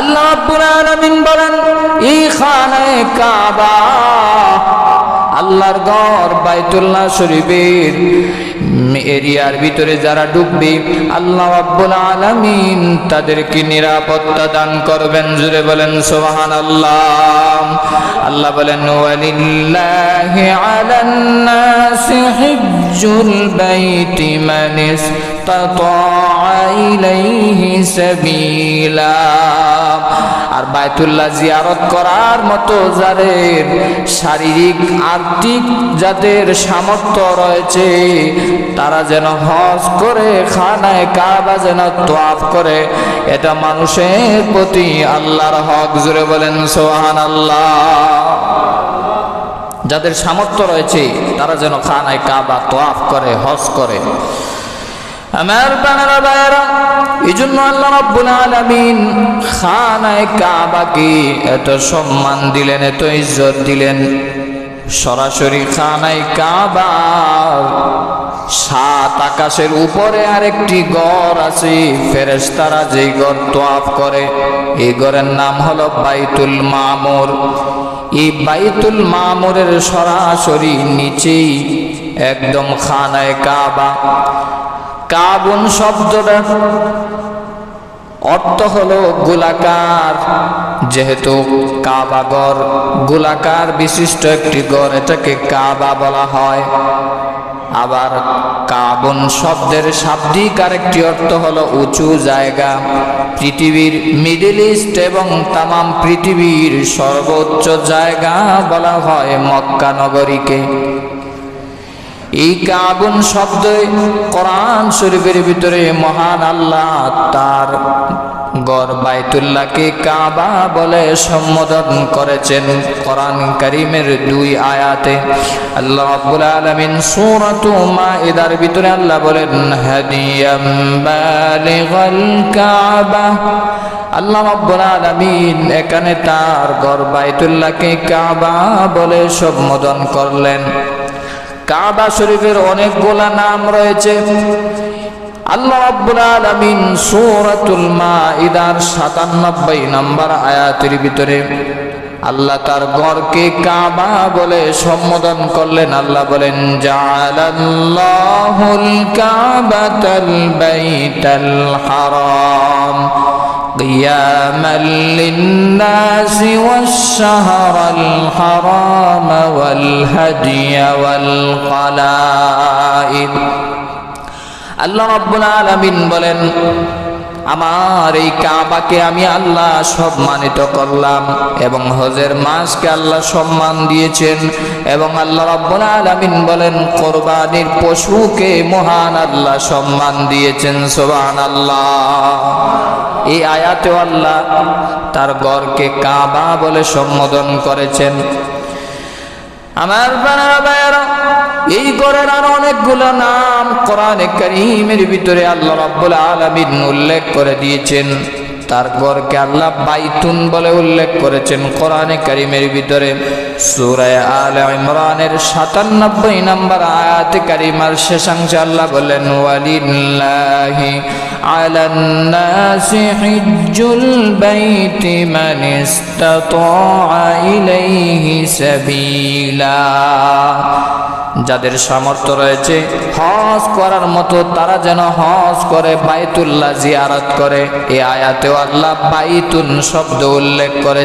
আল্লাহ রাব্বুল আলামিন বলেন এই খানায়ে কাবা আল্লাহর ঘর বাইতুল্লাহ শরীফের এরিয়ার ভিতরে যারা ঢুকবে আল্লাহ রাব্বুল আলামিন তাদেরকে নিরাপত্তা দান করবেন। জোরে বলেন সুবহানাল্লাহ। আল্লাহ বলেন ওয়ালিল্লাহি আলান নাসি হিজ্জুল বাইতি মান ইসতাতা ইলাইহি সাবিলা। আর বাইতুল্লাহ জিয়ারত করার মতো যাদের শারীরিক আর্থিক যাদের সামর্থ্য রয়েছে তারা যেন হজ করে খানায়ে কাবা যেন তওয়াফ করে, এটা মানুষের প্রতি আল্লাহর হক। জোরে বলেন সুবহানাল্লাহ। যাদের সামর্থ্য রয়েছে তারা যেন খানায়ে কাবা তওয়াফ করে, হজ করে। আমার বাংলা ভাইরা, এই জন্য আল্লাহ রাব্বুল আলামিন খানায়ে কাবাকে এত সম্মান দিলেন, এত ইজ্জত দিলেন। সরাসরি খানায়ে কাবা 7 আকাশের উপরে আরেকটি ঘর আছে, ফেরেশতারা যেই ঘর তওয়াফ করে এই ঘরের নাম হলো বাইতুল মামুর। এই বাইতুল মামুরের সরাসরি নিচেই একদম খানায়ে কাবা। কাবুন শব্দটার অর্থ হলো গোলাকার, যেহেতু কাবা ঘর গোলাকার বিশিষ্ট একটি ঘর, এটাকে কাবা বলা হয়। আবার কাবুন শব্দের শাব্দিক আরেকটি অর্থ হলো উঁচু জায়গা। পৃথিবীর মিডল ইস্ট এবং তামাম পৃথিবীর সর্বোচ্চ জায়গা বলা হয় মক্কা নগরীকে। এই কাবুন শব্দ কোরআন শরীফের ভিতরে মহান আল্লাহ তার ঘর বাইতুল্লাহকে কাবা বলে সম্বোধন করেছেন। কোরআন কারীমের 2 আয়াতে আল্লাহ রাব্বুল আলামিন সূরাতুল মাইদার ভিতরে আল্লাহ বলেন হাদিয়াম বালিগাল কাবা। আল্লাহ রাব্বুল আলামিন এখানে তার ঘর বাইতুল্লাহকে কাবা বলে সম্বোধন করলেন। কাবা শরীফের অনেকগুলা নাম রয়েছে। আল্লাহ রাব্বুল আলামিন সূরাতুল মাইদার 97 নম্বর আয়াতের ভিতরে আল্লাহ তার ঘরকে কাবা বলে সম্বোধন করলেন। আল্লাহ বলেন জাআলাল্লাহুল কাবাতাল বাইতাল হারাম قياما للناس والشهر الحرام والهدي والقلائد। আল্লাহ রাব্বুল আলামিন বলেন আমার এই কাবাকে আমি আল্লাহ সম্মানিত করলাম এবং হজের মাসকে আল্লাহ সম্মান দিয়েছেন। এবং আল্লাহ রাব্বুল আলামিন বলেন কোরবানির পশুকে মহান আল্লাহ সম্মান দিয়েছেন। সুবহানাল্লাহ। এই আয়াতে আল্লাহ তার ঘরকে কাবা বলে সম্বোধন করেছেন। আমার ভাইরা, এই ঘরের আরো অনেকগুলো নাম কোরআনে কারীমের ভিতরে আল্লাহ রাব্বুল আলামিন উল্লেখ করে দিয়েছেন। তার ঘরকে আল্লাহ বাইতুন বলে উল্লেখ করেছেন কোরআনে কারীমের ভিতরে। সূরা আলে ইমরানের 97 নম্বর আয়াতে কারীমার শেষাংশে আল্লাহ বলেন ওয়ালিল্লাহি আলান নাসি হিজ্জুল বাইতি মান ইসতাতা ইলাইহি সাবিলা। যাদের সামর্থ্য রয়েছে হজ করার মতো তারা যেন হজ করে, বাইতুল্লাহ জিয়ারত করে। এই আয়াতেও আল্লাহ বাইতুন শব্দ উল্লেখ করে।